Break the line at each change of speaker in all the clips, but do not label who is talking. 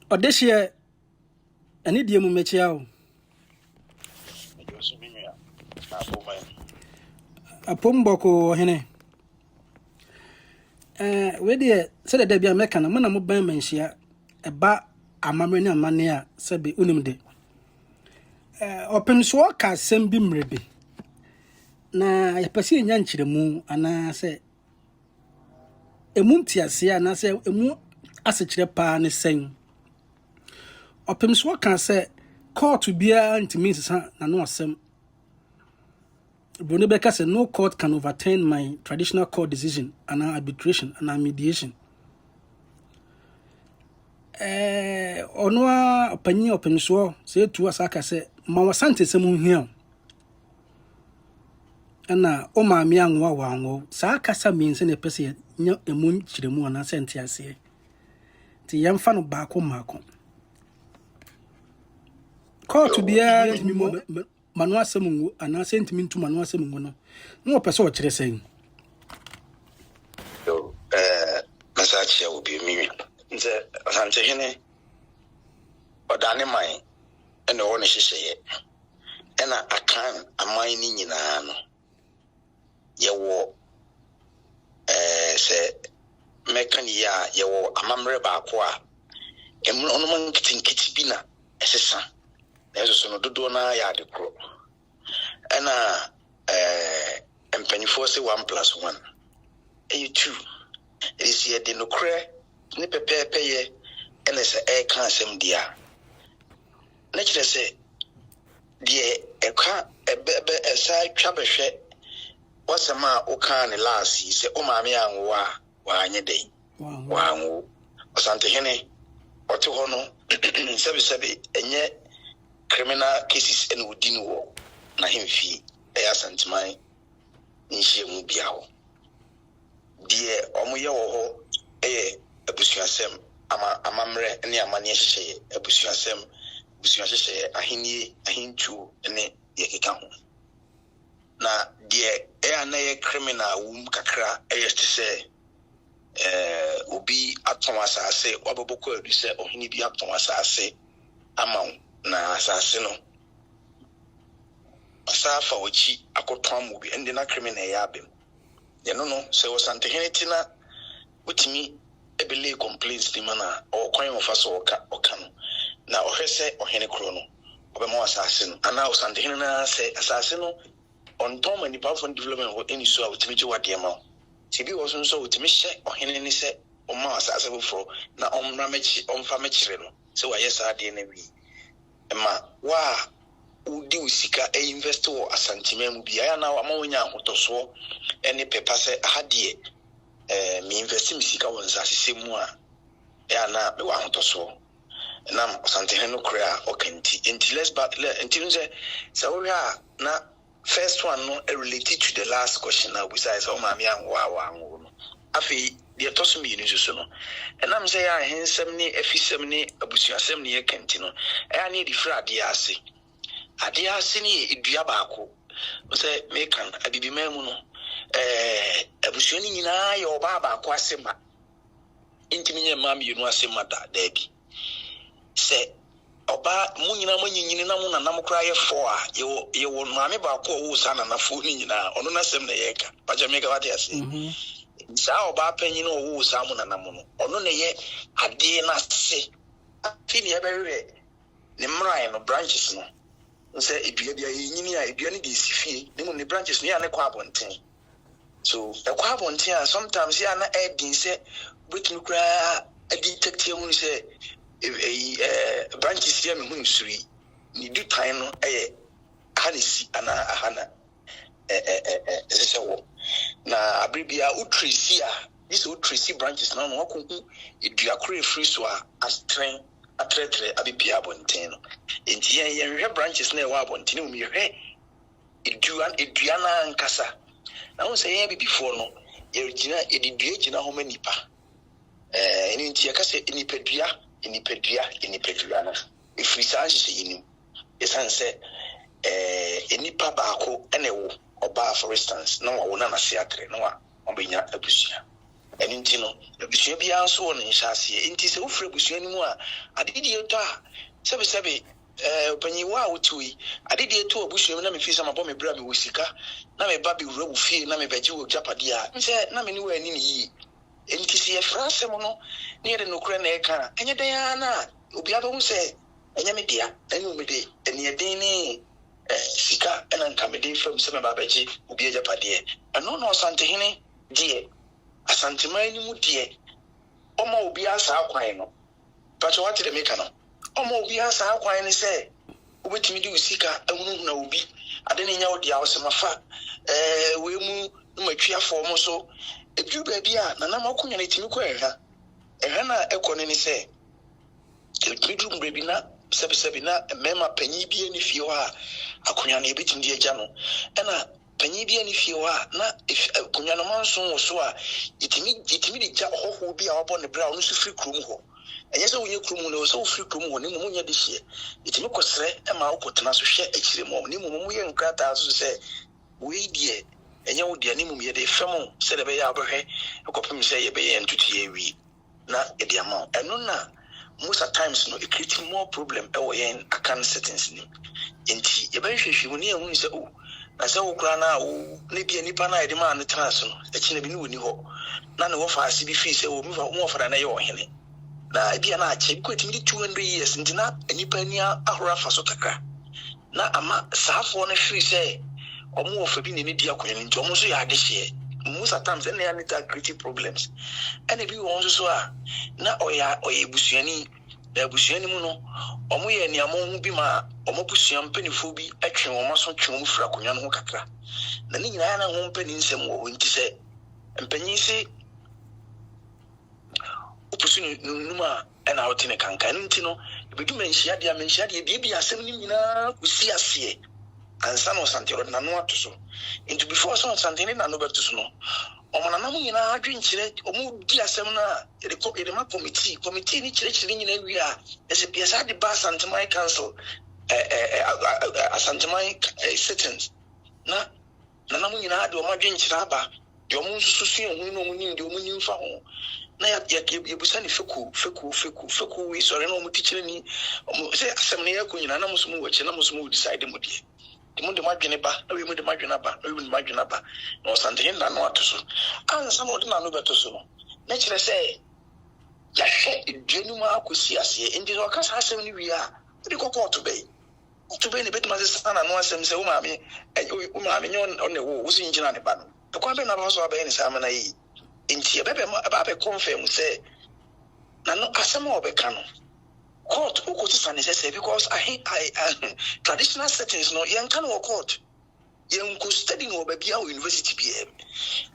Odeshia any dear Mumechao. A Pumboko Hene. Where dear said that there be a mecan, a man of Bamenshia, a ba a mamma mania, sabi unimde. Open swaka sembim rebe. Na ya pasi nyanchi de mu ana se emu ntiase na se emu asechire pa ne sen. Open swaka se court bia ntimi sesa na no asem. Bruni Becker said no court can overturn my traditional court decision and arbitration and mediation. Onwa opani open so say to asaka say ma Asantesem nhia. Ana o ma mi anwa wanwo sa kasa means na pese nya emu chiremu ana senti ase. Ti yamfa no baako maako. Court bia ntimi mo Manu asem ana sentimi ntu manu asem no no pese o kire sen
yo masachi ya obi mi nze Asantehene odane man ene wo ne hyehyeye ena akan aman ni nyina no yewo se mekani ya yewo amamre baako a emu ono man kitinkiti bi na esesa eso no dodo na ya de kro ena empanifo se 1+1 2 isi e de no kre ni pepepe ye ena se e kan asem dia na kire se die e ka ebe esa twa behwe wasema o kan ne last se o maame anwo wa anye dei wa anwo Asantehene ote ho no sebi enye criminal cases and within war na himfi Asanteman nhia mu biawo die omoye wo ho abusuasem amamre ne amane hyehye abusuasem hyehye ahenie ahintu ne yekeka ho na die na criminal wum kakra to say obi aton asase waboboko adu se ohini bi aton asase amaw na asase no asafa ochi akotwan mu bi ende na criminal ya abem ye no se Asantehene tina utimi ebele complaints di mana o kwan mo fa so oka no na ohwese ohene kro no obema asase no ana Asantehene na se asase no on tom and the development or any so utimi ji wade ma tibi wo so utimi hye ohene ni se o ma asase bofro na omra mechi omfa mechire no se wa yesa ade na wi ema wa udi usika invest wo Asantehene mu bia na wa ma wonya ahotoso ene pepa se hadie mi invest mi sika won asase mu a ya na me wa ahotoso na Asantehene no krea okanti enti let's back enti nze se wo ya na first one no related to the last question now besides o ma mi anwa no afi de toso mi ni so no enam se ya hensem ni afisem ni abusuasem ni yekanti no ya ni difra ade ase ni edua baako se mekan abibi mamu no abusuani nyina ya oba baako asema intimi nye mam yenu asema da bi se oba mu nyina manyinyini na mu na nam kra ye fo a ye wo maame baako wo sana na fo ni nyina ono na sem na yeka paja meka wate ase sa oba panyin wo sa mu na nam no ono na ye ade na se afi ni ebewe ni mrai no branches no nse edua bia yenyini a edua ni di sifie ni mu ni branches no ya ne kwa abonten so e kwa abonten a sometimes ya na edin se wetin kra detective hu se branches here me hu nsuri ni du time no hanesi ana hana sesewo na abribia utresi a this utresi branches na no akonku edua kore free so a astren atretre abibia bonten no enti yen hwe branches na e wa bonten mu hwe edua na nkasa na won say yen before no yerigina edidua gina ho manipa eni nti yakase enipadua na ifrisa se yinu esanse enipa baako ene wo oba for instance no wa wona na se atre no wa obenya abusia and intino, the Bishop Bianso and Shassi, and tis a free Bushanua. I did you ta, Sabi, when you are to me, I did you to a bush, and I'm some about my brother Wissika, Name Baby Robu Fee, Name Beju Japadia, and said, Name anywhere in ye. And tis a France near the Nukrane car, and yet Diana, Ubiabo say, and Yamidia, and Umide, and Yadini. Sika and uncomedy from some babaji, Ubia Padia, and no Asantehene, dear, Asantemene, dear, Omo Ubia Saquino. But what did the mecano? Omo Ubia Saquine say, Which me do Sika, and won't know be. I didn't know the house of my fat. We move my cheer for so. If you baby, Nanamo community, you queer, and Hannah Econini say, Bedroom baby not. Sabina, a mema penny be any if you are a Kunyani bit in the Jano, and a penny be any if you are not if a Kunyana Manson or so. It immediately will be upon the brown free krumo. And yes, we krumo so free krumo, Nimunia this year. It look as a Maukotana to share a more Nimu and Kratas to say, we dear, and you dear Nimu, the Famo, said a bay Abraham, a copy say a bay and to TAV, not a diamond, and no. Most of times, it creates more problem in a can settings. And eventually, when you say, oh, I said, oh, Grana, maybe any pana demand the transfer, a chin of new. None of us CB fees will move out more for an hour. Now, I be an arch, quit me 200 years and dinner, and you penny a rafa sotaka. Now, I'm a half one free say, or more for being in India, into almost a yard this year. Most of times, any other creative problems. And if you also are now, or a Busiani, the Busiani Muno, or we any among Bima, or Mopusian pennyphobi, action or muscle chum fracunan hokaka. The Nina won't penny in some more winter say, and penny say, Opusinu Numa and out in a cancanintino, if we do mention the baby are 70 we see us here. And son of Santero Nanuatuso. Into before son of Santene and Robertuno. Omananamu in our drink, or move dear seminar, the committee in church in area, as a PSA de Bass Santamai Council, a Santamai sittings. Nanamu in our drink, Raba, your moon Susi, who know the woman found. Nayat Yabusani Fuku, we saw no teacher any. Say, some near Kunanamus move, which Namus move decided. The Maginaba, we would imagine about, we would imagine about, no Santehene, no to and some of them are no better so. Naturally say, Genuma could see us here, in the Ocas has 70 we are. What do you call to be? To be a bit my son and one say, Umami, and Umami on the wall, was in Janaban. The Quaben of us are being Samanai. In Tia about a confirm say, Nano Asamo Becano. Court, who could say because I traditional settings no young can court. Young could study no baby university PM.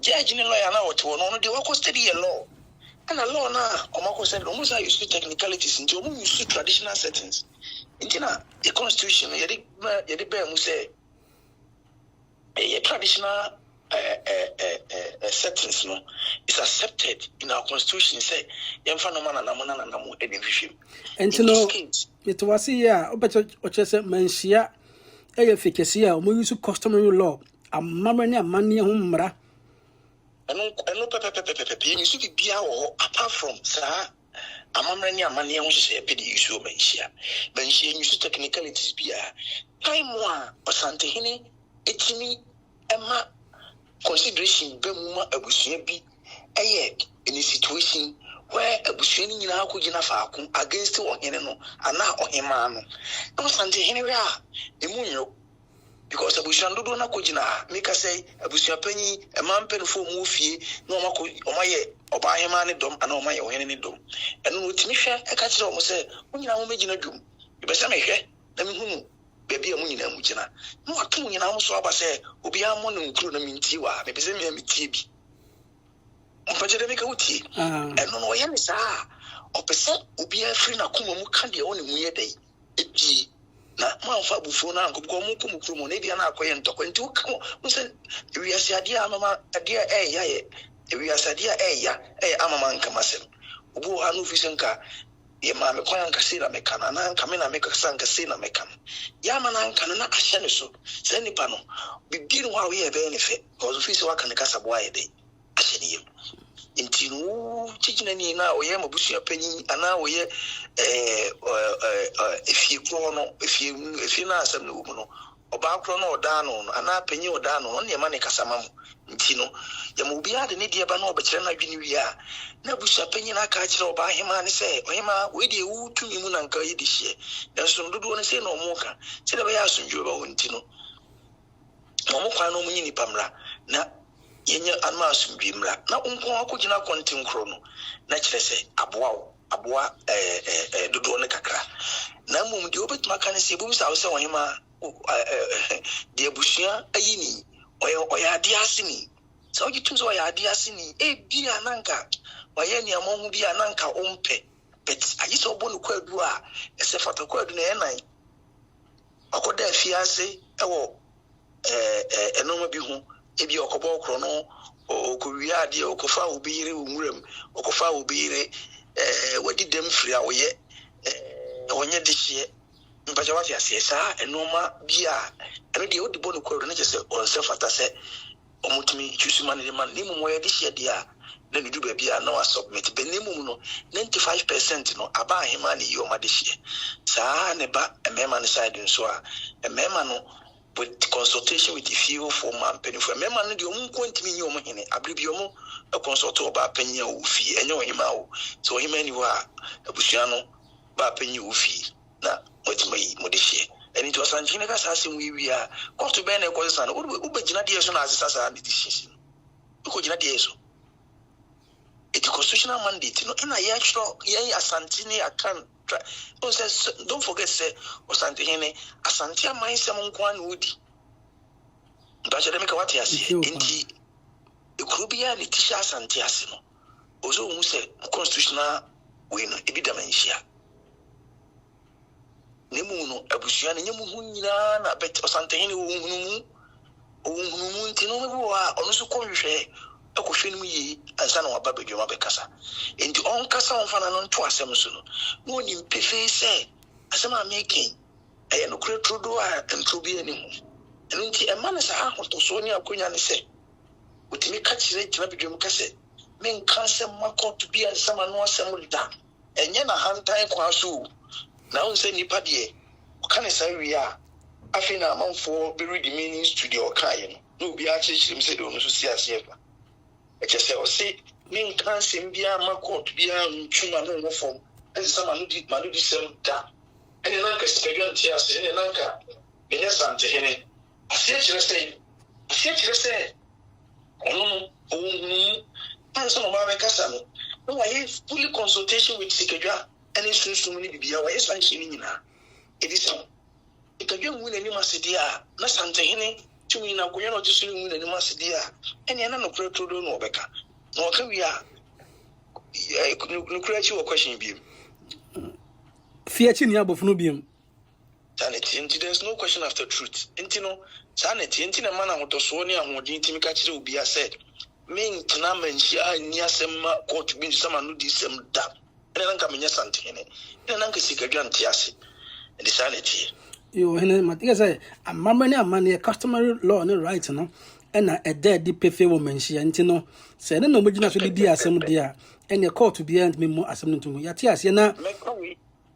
Judge in a lawyer now to one they work study a law. And a law now, Omako said almost I used to technicalities into you see traditional settings. In Tina, the constitution, Yadi Bear say a traditional settings no is accepted in our constitution say yemfano na namu edivision
and to know it was here oche mensia efficacy o mo use customary law amamani amani humra
eno pepe you should be apart from sir amamani amani ho se pe di issue mensia you should technicalities be time one Asantehene etimi ema consideration bemuma abusuan bi in a situation where abusuan ni nyina akogina faako against ohene no ana ohema no no Asantehene a emunyo because abusuan dodo na kogina make say abusuan panyi emampen fo mu fie na omaye oba hema ne dom ana omaye ohene ne dom eno no timi hwe e ka kire o mo say onyina mo megina dwum e be se me hwe na me hunu baby amu nyina mu gina no ato nyina mo so aba se obi ammo no nkuru na minti wa me pese me mitie bi mpagede me ka wuti eno no ye me sa opese obi afri na koma mu ka de woni mu ye dai eji na manfa bufu na nkobko mu ko mu kuru mo na bia na akoye ntoko nti wo se wi asiade amama ade ya ye wi asiade ya amama nkamasem obo ha no fi senka ye ma me kwanya nkasira mekana na nka me na mekasa nkasira mekana ya ma na nka na ahye ne so se nipa no bibiri wa we ye be ne fe cause fi se wa kan kasa bo aye dey ahye ne yem nti no chichina ni na oye mabusua panyin ana oye efie kro no efie na asem no mu no oba kro no oda no ana panyin oda no ne ma ne kasama mu nti no ya mo bia de ne die ba no obekere na dwene wi a na busua panyin aka kire oba hema ne se ohema we de wutumi mu na nka ye de hye enso dodo ne se no mo ka se de ba ya asundwo ba wonti no mo kwa no munyi ni pamra na yenya anma asundwi mra na unko akogina kontin kro no na kire se aboa dodo ne kakra na mum de obetuma kan se bu sa wo se ohema de busua ayini oya ade asini so gitum so oya ade asini bia nanka oya ni amohu bia nanka ompe but ayi so bonu kwadu a ese fata kwadu na enan akoda afiase ewo enoma bi hu ebi okobo okro no okowi ade okofa obiyire wumuram okofa obiyire wadi dem firi a oye onye de hye mpacha wati asesa enoma bia eno de odi bonu kwadu na chese onse fata se omutumi chusuma ne man ni mumo ye de hye dia na nudu ba bia na wa submit be nemu no 95% no aba ahema ne yo ma de hye saa ne ba emema ne side nso a emema no with consultation with the few for man penny for emema no de omu kontimi nyi omu hene abribi omu consult oba penny o fi enye ohema o so ohema ni wa abusua no ba penny o fi na otimai mo de hye eni to Asantehene ka sa asem wi a court be na ko sa no ubegina de so na asesa sa de hye ko gina de so it constitutional mandate no ina ya chro ye Asantehene akan don't forget say Asantehene Asante amansem nko an wudi ndaje dem ka wate ase enti ekrubia ne tisha Asante ase no ozo hu say constitutional we no ebi da manhia nemu no abusua ne nyemu hu nyina na bet Asantehene wo hununu nti no wo a ono so konhwe akohwenu yi ansa na waba bedwuma bekasa enti on kasa on fana no nto asem so no no ni mpefe se asem amaking no kure trodo a ntrobi ani mu enti e man sa ahoto so ni akonya ne se otimi ka kire gina bedwum kase men kanse makot bi ansa ma no asem da enye na hantan kwa so na on se nipa de o kan sa wi a afi na amanfo be read meaning studio kai no bi a chichirim se do no so si asefa echese o se min kanse mbia makot bia ntwuma no fom ese ma no di sem da ene na ka spegyan ti ase ene na ka benya Asantehene ase chire se onu anso no ma be kasa no no wa fully consultation with sekadwa ene sunsun ni bibia wa Asantehene nyina edison ikadwa mu na ni masedi a na Asantehene tumi na konya no jisu mu na ni masedi a ene na no kura todo no obeka no ka wi a no kura chi wo question bi
fiachi ni abofunu bi
sanity there's no question after truth intino sanity intina mana hotoso ni ahodin timi ka kire obi a said men tena manhia ni asema court bi sama no di sem da ene na nka menya Asantehene ene na nka sikadwa ntiase the sanity
yo hene matiga say amamani customary law ne right no ena ede pefe wo manhia ntino se ne no mogina so di asem dia ene court bi and memo asem no ntumu yate ase na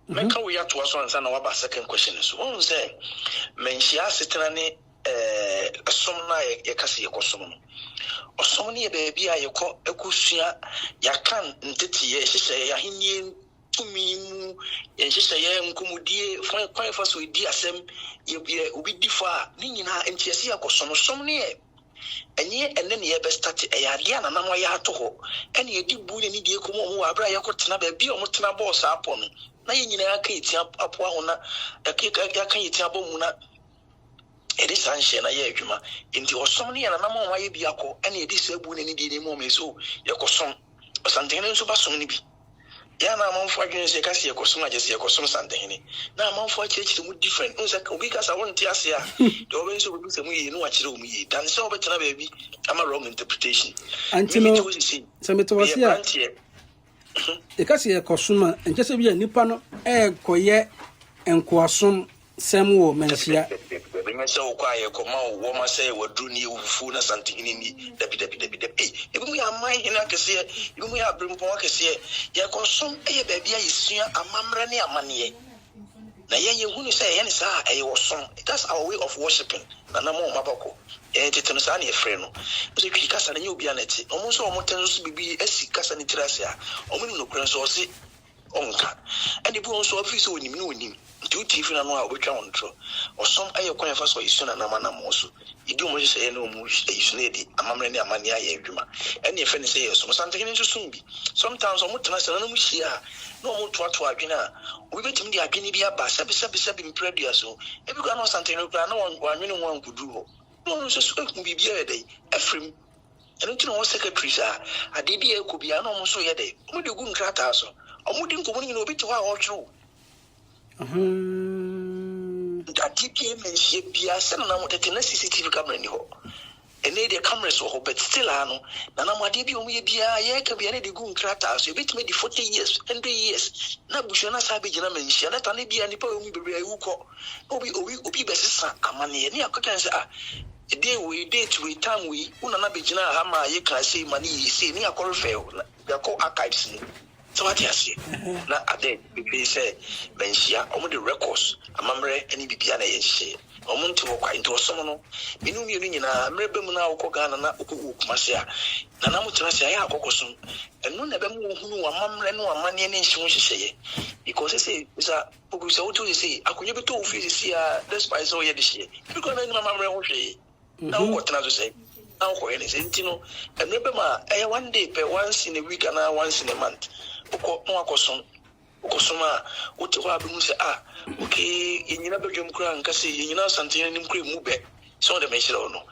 meka we ato aso ansa na waba second question so on say manhia setena ne asom na ye kase ye kosom no osom ne ye ba bia ye ko ekusua yakan ntete ye hyehyɛ ya henie tumi mu ye hyehyɛ ye nkomudie kwan fa so di asem ye obi di fa ni nyina entiase ye kosom som ne ye enye enne ne ye be start ya dia na nam ya ato ho ene ye di bu ne ni die komo ho abra ye ko tena ba bia o tena boss apo no na ye nyina aka eti apo ho na aka eti abo mu na edi sanhye na ye adwuma enti osom ne ye na nam ho ye bia ko ene ye di se bu ne ni die ne mo me so ye kosom Asantehene nso ba som ne bi ya na amanfo adwene se kase ye kosom agese ye kosom Asantehene na amanfo akirikiri mu different nso ka obi kasa won ti ase a de obi nso obi se mu ye no akire o mu ye dan se obetena ba bi ama wrong interpretation
antino se metowasi a e kase ye kosom a nkese bi nipa no koye enkoasom sem wo manhia
benye se o kwa ye koma wo ma se wadru ni ufu na Asantehene ni dabi ebi mu ya man hina kese ebi mu ya brempo kese ye kosom eye baby ya yesua amamre ne amane na ye hunu say ye ne sa eye wosom. That's our way of worshiping na na mo mabako teteno sa na ye frɛ no so twi kasa na nye obi anete omo so omo tenso so bibi asi kasa ne tirase a omo ni no kran so ose onka and ibu so office onim ni onim nti uti fi na no a obetwa won tro osom aye kwan fa so isu na na mo so idi omo se ye na omo isu na di amamre ne amane aye adwuma and ye fe ne say ye so Asantehene nso so bi sometimes omo tena se na mo hia na omo to adwene a we betim di adwene bi aba sabi mpredua so ebi kwa na Asantehene kwa na wanwene ho ankudu ho no so so bibia dey efrem eno ti no secretary sa ade bi ekobia na omo so ye dey omo de gu nkrata so omo di nkomo ni na obi to ha otwo ade bi menhie bia se na mo tete na CCTV camera ni ho ene de cameras ho but still ano na na mo ade bi omo ye bia ye ka bia na de gu nkrata so ebetime di 40 years 100 years na busho na sa be gina menhie na tane bia ni pa omo bebre ayu ko obi besesa amane ne akokan se day we date we time we una na begina ha ma ye kan say mani yi say ni akoro fail ya ko archives ni so what you say na ade be say benhia omo the records amamre ani bibia na ye hye omo nti wo kwa nti osom no minu mienu nyina mrebe mu na akọ Ghana na okwu kumase a na mo tena say ya akokosom enu na be mu hunu amamre no amane ne nhye hyehyeye because say isa ogu say otu say akonye beto ofisi say despite so ye de hye because na ni amamre ho hwe na wo tena so say na wo ye ne say ntino mrebe ma one day per once in a week and once in a month okosom a wote ho abemu say okay yenyina bedwem kura nka say yenyina Asantehene nim kura mu be so de menhire no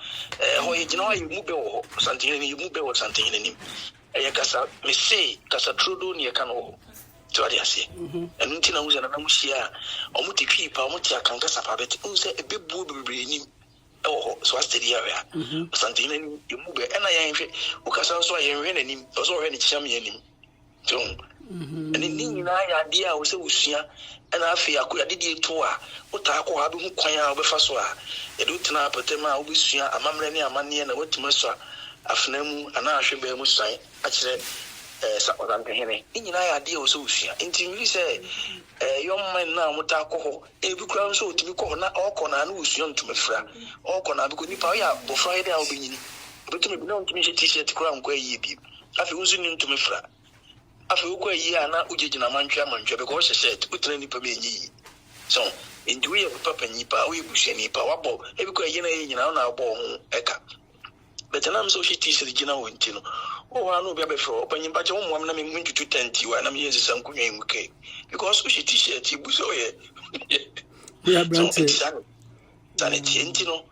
ho yenyina wa mu be wo Asantehene ni mu be wo Asantehene nim kasa me say kasa trodo ne ka no to ade ase enu ntina wo na mu hia omo tekwi pa omo tia kan kasa pa bet un say ebebu bebre nim so astedi area Asantehene ni mu be na yan hwe wo kasa so yan hwe nanim so hwe ne chiam yanim so ene ni nyina ya dia wo se wusua na afi akuyade die to a uta akọ ha be hu kwan a obefa so a ye do tena apetema a obesua amamre ne amane na watima so afnamu ana ahwe be mu san a kire Asantehene nyina ya dia wo se wusua nti mi se yom man na muta akọ ho e bi kura so otimi kọ ho na ọkọ na wusua ntumafra ọkọ na bi ko nipa ya bofra ide a obenyini obetumi bi na ntumi hye t-shirt kura nkọ ayi bi afi wusu ni ntumafra afi ukwa yi ana ujejina manchwa because she said utene nipa be nyi so ndu ye papa nipa we buhwe nipa wabo ebikwa yi na ye nyina na abo ho eka betanam so she t-shirt gina wo ntino o wa no bia be fro opanyi ba che wo mo na me ntutu tenti wa na me yezi sankunwa emuke because she t-shirt ibuso ye
ya brante
tane ntino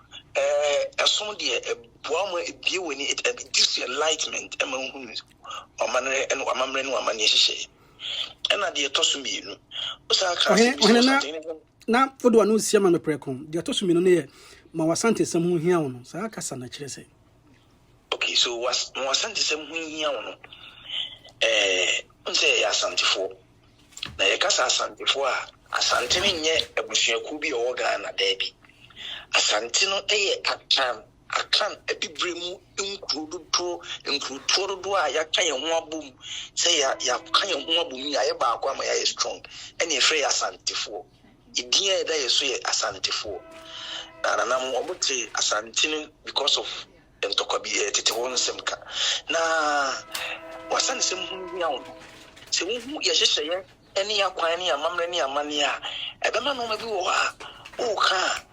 asom de boa mo ebie woni it gives you enlightenment among omanre enu amamre nu amane hyehyɛ ɛna de toso mienu o sa ka
na fodo anu sia ma no prekon de toso mienu ne ye ma Asantesem ho hia wo no sa aka sa na kyerɛ sɛ
okay so Asantesem ho hia wo no nse ya Asantefo na ye kasa Asantefo a Asantene nye abusuaku bi o Ghana da bi Asante no akan ebibremu nkruto do a ya kan ye ho abom say ya kan ye ho abom ya ye ba akwa ma ya strong ene efre ya Asantefo idin e da ye so ye Asantefo na mo obote Asante because of entokobi tete won semka na Asantesem hu ya won se wo hu ye hyehyɛ ye ene ya kwan ne amamre ne amane a ebema no ma bi wo ha o ka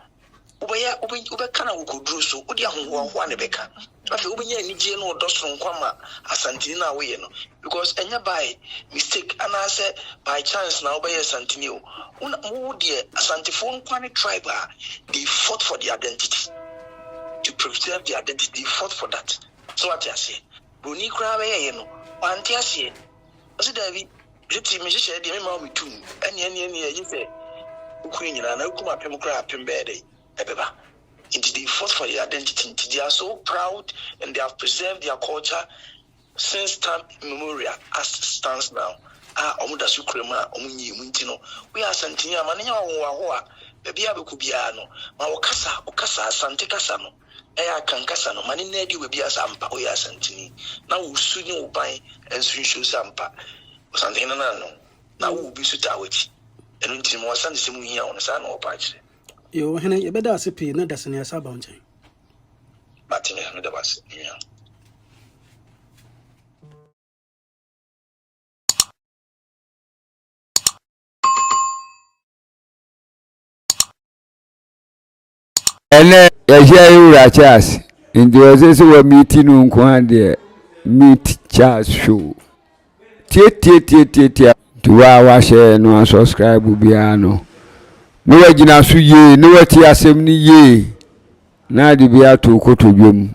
ube kana ukoduru so odi ahonho ne beka afi ubenya anigye no odosoro nkwama Asantehene na we no because enya by mistake and I say by chance na obey Asantehene o wo de Asantefo nkwane tribe they fought for the identity to preserve the identity, they fought for that. So what I say boni kra be ye no anti ase o se David jeti me hye de me ma me tum ene ye say ukwu nyina na ukwu apem kra apem be dey ebeba. Indeed, they fought for their identity. Indeed, they are so proud and they have preserved their culture since time immemorial as it stands now. We are Asantehene, baby abekubia no ma okasa asante kasa no eya kan kasa no mane na di we bia sampa o ya asantini na wo su ni wo ban ensu nsu sampa Asantehene na no na wo bi su ta wachi eno nti mo Asantesem nhia on sa na o pa kire
yo hene ye beda asepi na dasene asa ba nchen
batime no da bas nhia
ene yahia yura Charles ndi ozese wa meeting nko ande meet Charles show tie tuwa wa share no subscribe bia no no wagina so ye no wati asem ni ye na de bia to kotodwam